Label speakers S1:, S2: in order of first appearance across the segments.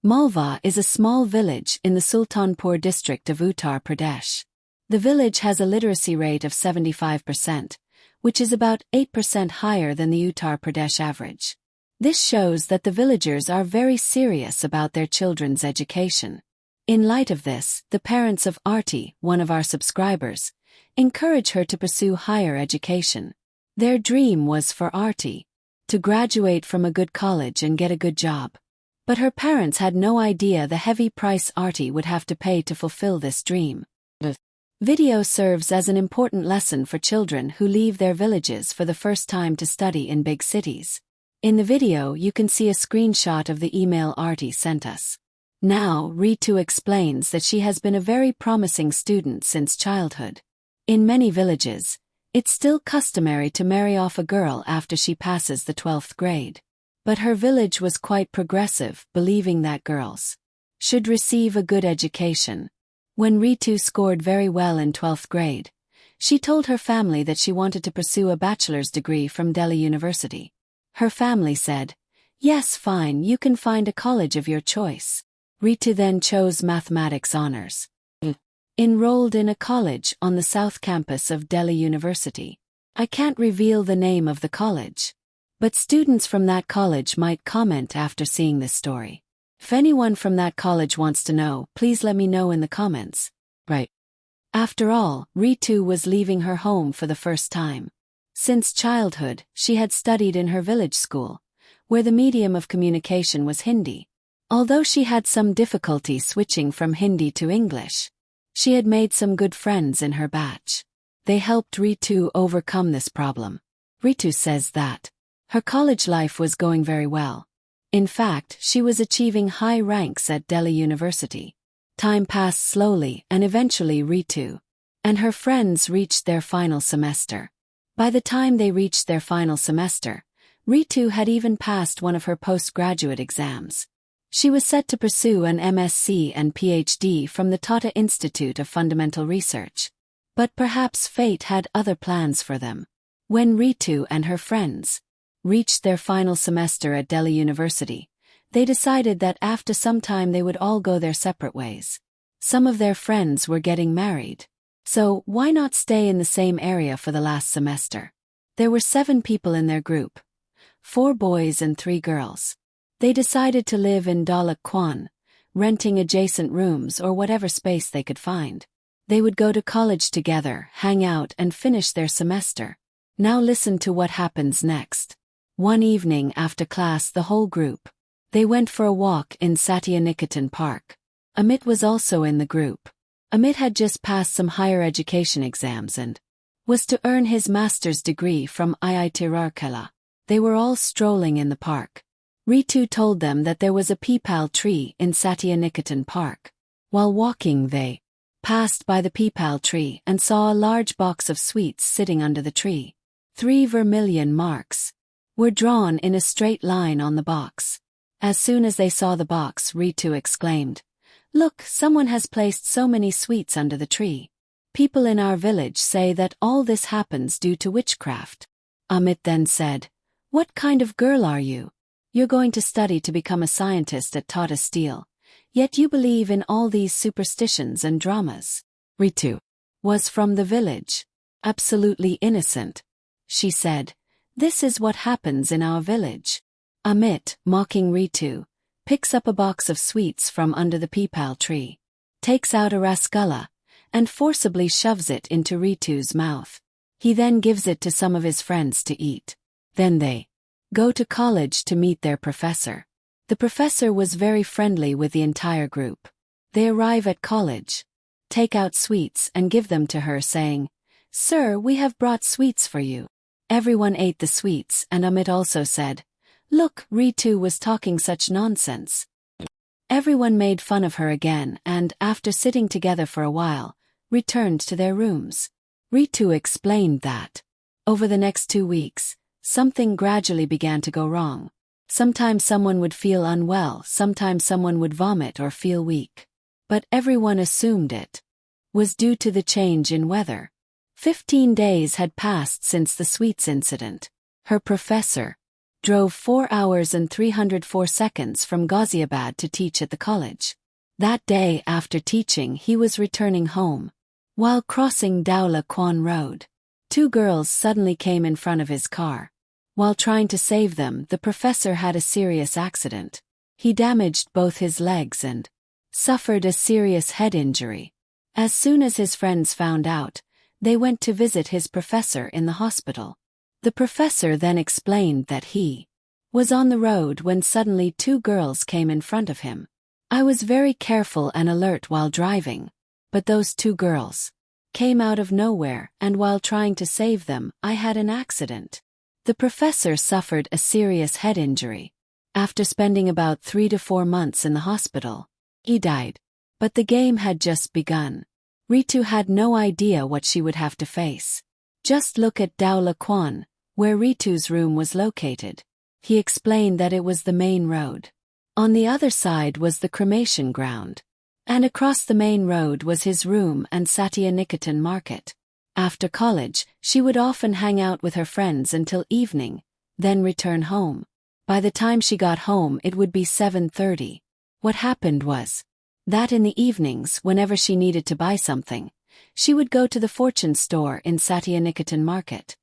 S1: Malwa is a small village in the Sultanpur district of Uttar Pradesh. The village has a literacy rate of 75%, which is about 8% higher than the Uttar Pradesh average. This shows that the villagers are very serious about their children's education. In light of this, the parents of Arti, one of our subscribers, encourage her to pursue higher education. Their dream was for Arti to graduate from a good college and get a good job. But her parents had no idea the heavy price Arti would have to pay to fulfill this dream. The video serves as an important lesson for children who leave their villages for the first time to study in big cities. In the video you can see a screenshot of the email Arti sent us. Now, Ritu explains that she has been a very promising student since childhood. In many villages, it's still customary to marry off a girl after she passes the 12th grade. But her village was quite progressive, believing that girls should receive a good education. When Ritu scored very well in 12th grade, she told her family that she wanted to pursue a bachelor's degree from Delhi University. Her family said, "Yes, fine, you can find a college of your choice." Ritu then chose mathematics honors. Enrolled in a college on the south campus of Delhi University. I can't reveal the name of the college, but students from that college might comment after seeing this story. If anyone from that college wants to know, please let me know in the comments. Right. After all, Ritu was leaving her home for the first time. Since childhood, she had studied in her village school, where the medium of communication was Hindi. Although she had some difficulty switching from Hindi to English, she had made some good friends in her batch. They helped Ritu overcome this problem. Ritu says that her college life was going very well. In fact, she was achieving high ranks at Delhi University. Time passed slowly and eventually Ritu and her friends reached their final semester. By the time they reached their final semester, Ritu had even passed one of her postgraduate exams. She was set to pursue an MSc and PhD from the Tata Institute of Fundamental Research. But perhaps fate had other plans for them. When Ritu and her friends reached their final semester at Delhi University, they decided that after some time they would all go their separate ways. Some of their friends were getting married. So, why not stay in the same area for the last semester? There were 7 people in their group, 4 boys and 3 girls. They decided to live in Dalak Kwan, renting adjacent rooms or whatever space they could find. They would go to college together, hang out and finish their semester. Now listen to what happens next. One evening after class the whole group, they went for a walk in Satya Niketan Park. Amit was also in the group. Amit had just passed some higher education exams and was to earn his master's degree from IIT Rourkela. They were all strolling in the park. Ritu told them that there was a peepal tree in Satya Niketan Park. While walking they passed by the peepal tree and saw a large box of sweets sitting under the tree. 3 vermilion marks were drawn in a straight line on the box. As soon as they saw the box, Ritu exclaimed, "Look, someone has placed so many sweets under the tree. People in our village say that all this happens due to witchcraft." Amit then said, "What kind of girl are you? You're going to study to become a scientist at Tata Steel, yet you believe in all these superstitions and dramas." Ritu was from the village. Absolutely innocent. She said, "This is what happens in our village." Amit, mocking Ritu, picks up a box of sweets from under the peepal tree, takes out a rasgulla, and forcibly shoves it into Ritu's mouth. He then gives it to some of his friends to eat. Then they go to college to meet their professor. The professor was very friendly with the entire group. They arrive at college, take out sweets and give them to her saying, "Sir, we have brought sweets for you." Everyone ate the sweets and Amit also said, "Look, Ritu was talking such nonsense." Everyone made fun of her again and, after sitting together for a while, returned to their rooms. Ritu explained that over the next 2 weeks, something gradually began to go wrong. Sometimes someone would feel unwell, sometimes someone would vomit or feel weak. But everyone assumed it was due to the change in weather. 15 days had passed since the sweets incident. Her professor drove 4 hours and 304 seconds from Ghaziabad to teach at the college. That day after teaching he was returning home. While crossing Daula Kwan Road, 2 girls suddenly came in front of his car. While trying to save them, the professor had a serious accident. He damaged both his legs and suffered a serious head injury. As soon as his friends found out, they went to visit his professor in the hospital. The professor then explained that he was on the road when suddenly 2 girls came in front of him. I was very careful and alert while driving, but those 2 girls came out of nowhere, and while trying to save them, I had an accident. The professor suffered a serious head injury. After spending about 3 to 4 months in the hospital, he died. But the game had just begun. Ritu had no idea what she would have to face. Just look at Daula Kwan, where Ritu's room was located. He explained that it was the main road. On the other side was the cremation ground. And across the main road was his room and Satya Niketan market. After college, she would often hang out with her friends until evening, then return home. By the time she got home it would be 7:30. What happened was that in the evenings, whenever she needed to buy something, she would go to the fortune store in Satya Niketan market,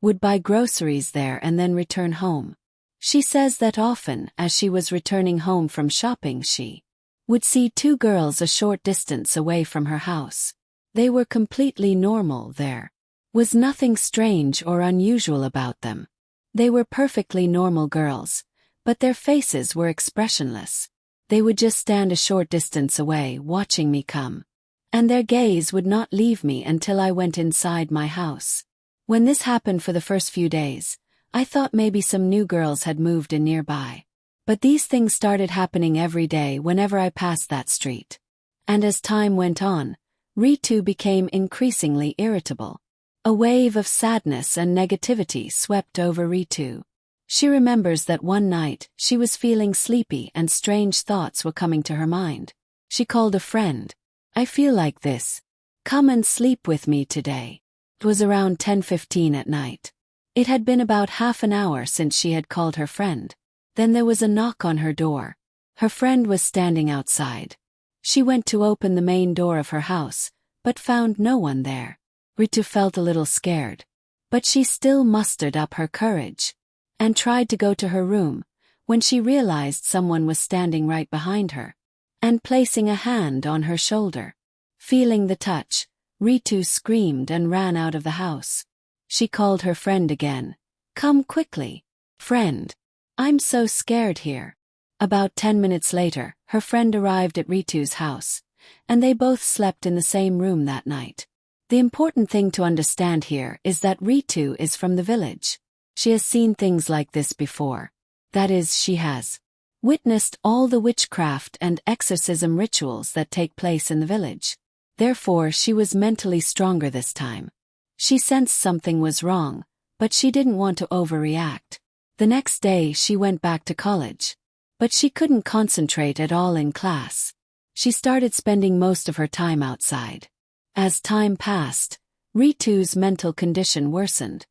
S1: would buy groceries there and then return home. She says that often, as she was returning home from shopping, she would see 2 girls a short distance away from her house. They were completely normal. There was nothing strange or unusual about them. They were perfectly normal girls, but their faces were expressionless. They would just stand a short distance away watching me come, and their gaze would not leave me until I went inside my house. When this happened for the first few days, I thought maybe some new girls had moved in nearby. But these things started happening every day whenever I passed that street. And as time went on, Ritu became increasingly irritable. A wave of sadness and negativity swept over Ritu. She remembers that one night, she was feeling sleepy and strange thoughts were coming to her mind. She called a friend. "I feel like this. Come and sleep with me today." It was around 10:15 at night. It had been about half an hour since she had called her friend. Then there was a knock on her door. Her friend was standing outside. She went to open the main door of her house, but found no one there. Ritu felt a little scared, but she still mustered up her courage and tried to go to her room, when she realized someone was standing right behind her and placing a hand on her shoulder. Feeling the touch, Ritu screamed and ran out of the house. She called her friend again. "Come quickly, friend. I'm so scared here." About 10 minutes later, her friend arrived at Ritu's house, and they both slept in the same room that night. The important thing to understand here is that Ritu is from the village. She has seen things like this before. That is, she has witnessed all the witchcraft and exorcism rituals that take place in the village. Therefore, she was mentally stronger this time. She sensed something was wrong, but she didn't want to overreact. The next day she went back to college. But she couldn't concentrate at all in class. She started spending most of her time outside. As time passed, Ritu's mental condition worsened.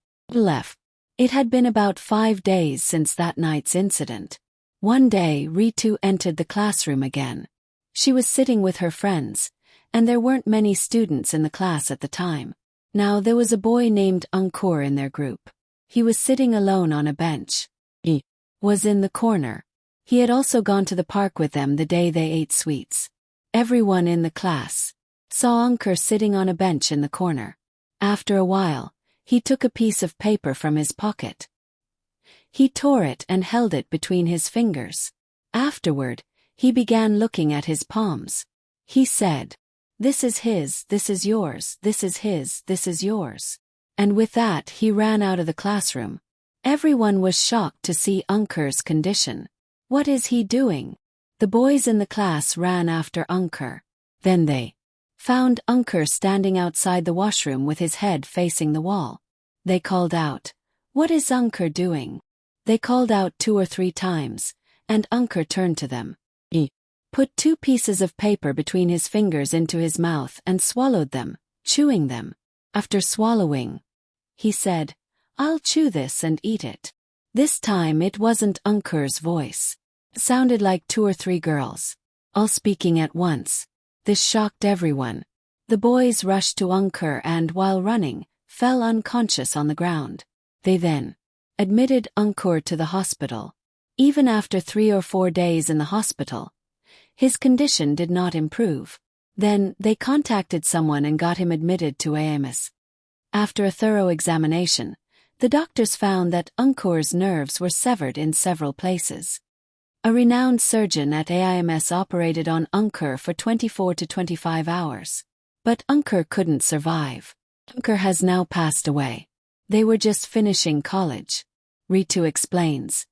S1: It had been about 5 days since that night's incident. One day Ritu entered the classroom again. She was sitting with her friends, and there weren't many students in the class at the time. Now there was a boy named Ankur in their group. He was sitting alone on a bench. He was in the corner. He had also gone to the park with them the day they ate sweets. Everyone in the class saw Ankur sitting on a bench in the corner. After a while, he took a piece of paper from his pocket. He tore it and held it between his fingers. Afterward, he began looking at his palms. He said, "This is his, this is yours, this is his, this is yours." And with that he ran out of the classroom. Everyone was shocked to see Ankur's condition. "What is he doing?" The boys in the class ran after Ankur. Then they found Ankur standing outside the washroom with his head facing the wall. They called out, "What is Ankur doing?" They called out 2 or 3 times, and Ankur turned to them. He put 2 pieces of paper between his fingers into his mouth and swallowed them, chewing them. After swallowing, he said, "I'll chew this and eat it." This time it wasn't Ankur's voice. It sounded like 2 or 3 girls, all speaking at once. This shocked everyone. The boys rushed to Ankur and, while running, fell unconscious on the ground. They then admitted Ankur to the hospital. Even after 3 or 4 days in the hospital, his condition did not improve. Then, they contacted someone and got him admitted to AIMS. After a thorough examination, the doctors found that Ankur's nerves were severed in several places. A renowned surgeon at AIMS operated on Ankur for 24 to 25 hours. But Ankur couldn't survive. Ankur has now passed away. They were just finishing college. Ritu explains.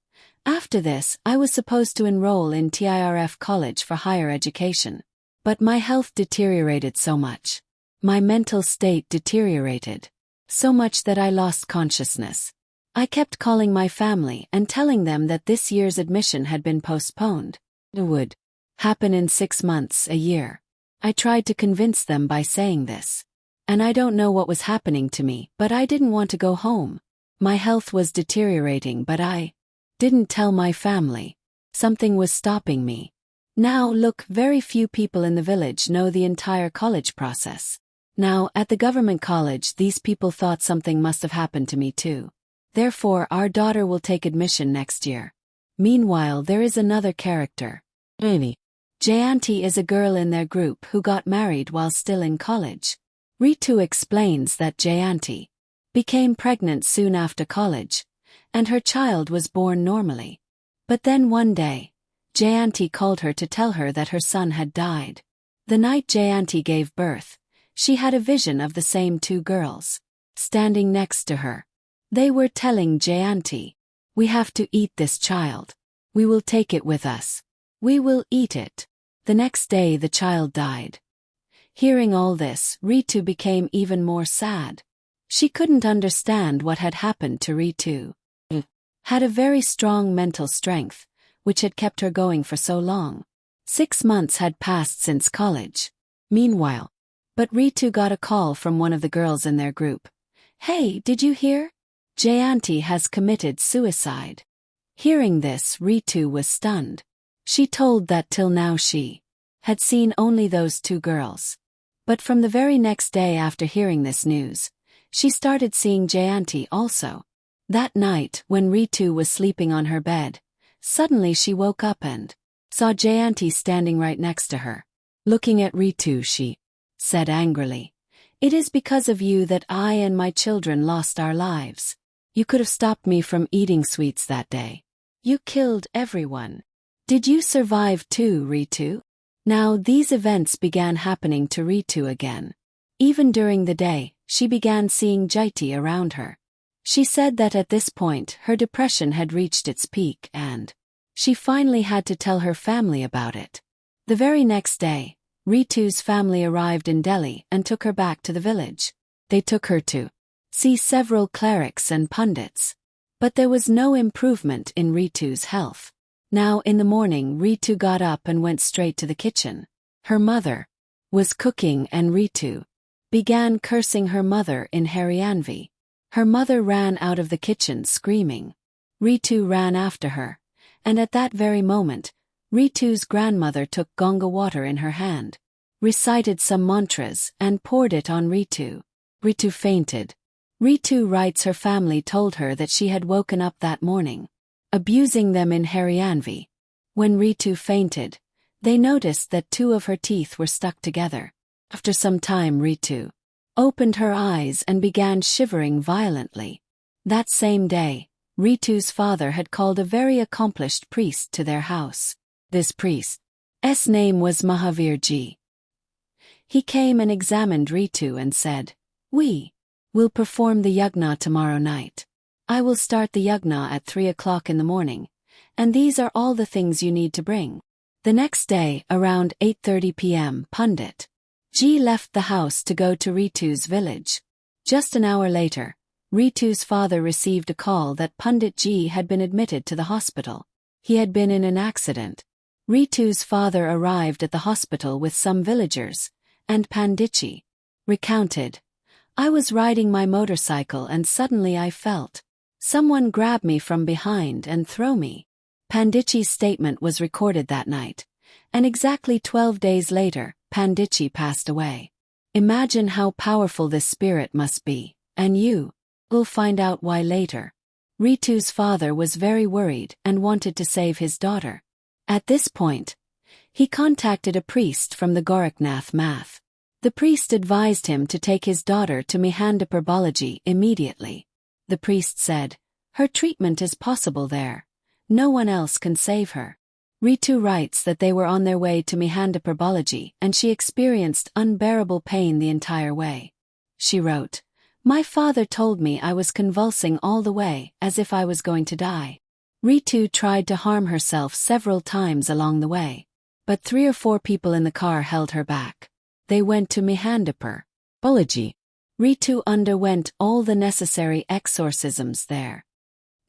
S1: After this, I was supposed to enroll in TIRF college for higher education. But my health deteriorated so much. My mental state deteriorated. So much that I lost consciousness. I kept calling my family and telling them that this year's admission had been postponed. It would happen in 6 months, a year. I tried to convince them by saying this. And I don't know what was happening to me, but I didn't want to go home. My health was deteriorating, but I didn't tell my family. Something was stopping me. Now look, very few people in the village know the entire college process. Now, at the government college, these people thought something must have happened to me too. Therefore, our daughter will take admission next year. Meanwhile, there is another character. Amy. Jayanti is a girl in their group who got married while still in college. Ritu explains that Jayanti became pregnant soon after college, and her child was born normally. But then one day, Jayanti called her to tell her that her son had died. The night Jayanti gave birth, she had a vision of the same 2 girls standing next to her. They were telling Jayanti, "We have to eat this child. We will take it with us. We will eat it." The next day the child died. Hearing all this, Ritu became even more sad. She couldn't understand what had happened to Ritu. Had a very strong mental strength, which had kept her going for so long. 6 months had passed since college. Meanwhile, but Ritu got a call from one of the girls in their group. "Hey, did you hear? Jayanti has committed suicide." Hearing this, Ritu was stunned. She told that till now she had seen only those 2 girls. But from the very next day after hearing this news, she started seeing Jayanti also. That night, when Ritu was sleeping on her bed, suddenly she woke up and saw Jayanti standing right next to her. Looking at Ritu, she said angrily, "It is because of you that I and my children lost our lives. You could have stopped me from eating sweets that day. You killed everyone. Did you survive too, Ritu?" Now these events began happening to Ritu again. Even during the day, she began seeing Jaiti around her. She said that at this point her depression had reached its peak and she finally had to tell her family about it. The very next day, Ritu's family arrived in Delhi and took her back to the village. They took her to see several clerics and pundits. But there was no improvement in Ritu's health. Now in the morning, Ritu got up and went straight to the kitchen. Her mother was cooking and Ritu began cursing her mother in Haryanvi. Her mother ran out of the kitchen screaming. Ritu ran after her, and at that very moment, Ritu's grandmother took Ganga water in her hand, recited some mantras and poured it on Ritu. Ritu fainted. Ritu writes her family told her that she had woken up that morning, abusing them in Haryanvi. When Ritu fainted, they noticed that 2 of her teeth were stuck together. After some time, Ritu opened her eyes and began shivering violently. That same day, Ritu's father had called a very accomplished priest to their house. This priest's name was Mahavirji. He came and examined Ritu and said, "We will perform the yagna tomorrow night. I will start the yagna at 3 o'clock in the morning, and these are all the things you need to bring." The next day, around 8:30 p.m., Pandit Ji left the house to go to Ritu's village. Just an hour later, Ritu's father received a call that Pandit Ji had been admitted to the hospital. He had been in an accident. Ritu's father arrived at the hospital with some villagers, and Panditji recounted, "I was riding my motorcycle and suddenly I felt Someone grab me from behind and throw me. Panditji's statement was recorded that night, and exactly 12 days later, Panditji passed away. Imagine how powerful this spirit must be, and you'll find out why later. Ritu's father was very worried and wanted to save his daughter. At this point, he contacted a priest from the Gorakhnath Math. The priest advised him to take his daughter to Mihandapur Balaji immediately. The priest said, "Her treatment is possible there. No one else can save her." Ritu writes that they were on their way to Mihandapur Balaji and she experienced unbearable pain the entire way. She wrote, "My father told me I was convulsing all the way, as if I was going to die." Ritu tried to harm herself several times along the way, but 3 or 4 people in the car held her back. They went to Mihandapur Balaji. Ritu underwent all the necessary exorcisms there.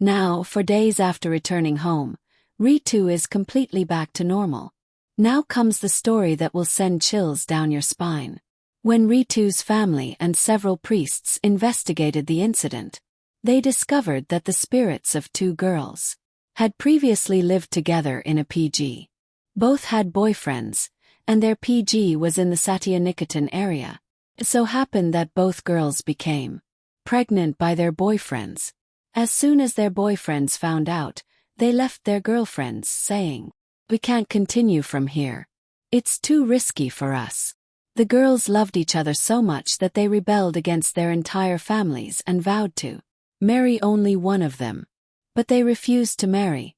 S1: Now, for days after returning home, Ritu is completely back to normal. Now comes the story that will send chills down your spine. When Ritu's family and several priests investigated the incident, they discovered that the spirits of 2 girls had previously lived together in a PG. Both had boyfriends, and their PG was in the Satya Niketan area. It so happened that both girls became pregnant by their boyfriends. As soon as their boyfriends found out, they left their girlfriends, saying, "We can't continue from here. It's too risky for us." The girls loved each other so much that they rebelled against their entire families and vowed to marry only one of them. But they refused to marry,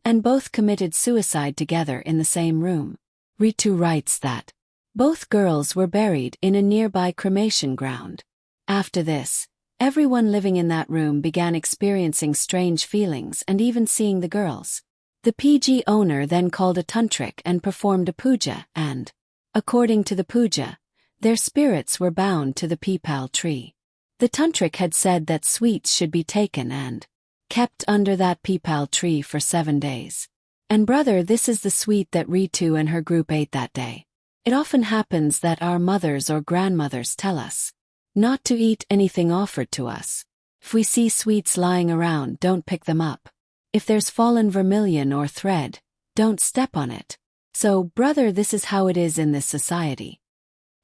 S1: and both committed suicide together in the same room. Ritu writes that both girls were buried in a nearby cremation ground. After this, everyone living in that room began experiencing strange feelings and even seeing the girls. The PG owner then called a tantric and performed a puja and, according to the puja, their spirits were bound to the peepal tree. The tantric had said that sweets should be taken and kept under that peepal tree for 7 days. And brother, this is the sweet that Ritu and her group ate that day. It often happens that our mothers or grandmothers tell us not to eat anything offered to us. If we see sweets lying around, don't pick them up. If there's fallen vermilion or thread, don't step on it. So, brother, this is how it is in this society.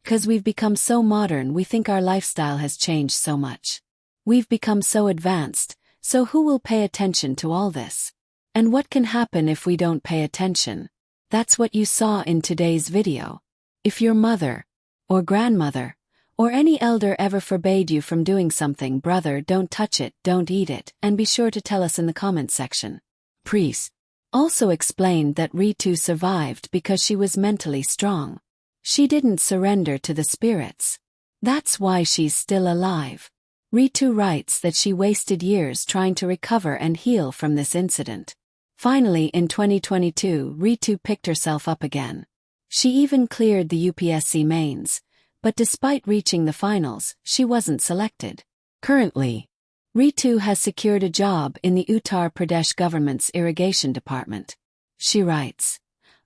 S1: 'Cause we've become so modern, we think our lifestyle has changed so much. We've become so advanced, so who will pay attention to all this? And what can happen if we don't pay attention? That's what you saw in today's video. If your mother, or grandmother, or any elder ever forbade you from doing something, brother, don't touch it, don't eat it, and be sure to tell us in the comments section. Priest also explained that Ritu survived because she was mentally strong. She didn't surrender to the spirits. That's why she's still alive. Ritu writes that she wasted years trying to recover and heal from this incident. Finally, in 2022, Ritu picked herself up again. She even cleared the UPSC mains, but despite reaching the finals, she wasn't selected. Currently, Ritu has secured a job in the Uttar Pradesh government's irrigation department. She writes,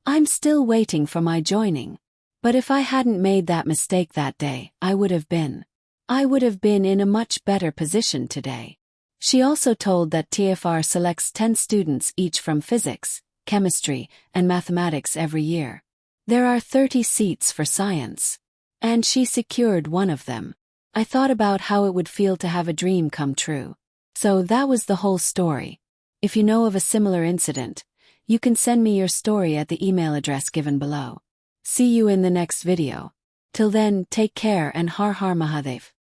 S1: "I'm still waiting for my joining. But if I hadn't made that mistake that day, I would have been in a much better position today." She also told that TFR selects 10 students each from physics, chemistry, and mathematics every year. There are 30 seats for science. And she secured one of them. I thought about how it would feel to have a dream come true. So that was the whole story. If you know of a similar incident, you can send me your story at the email address given below. See you in the next video. Till then, take care and Har Har Mahadev.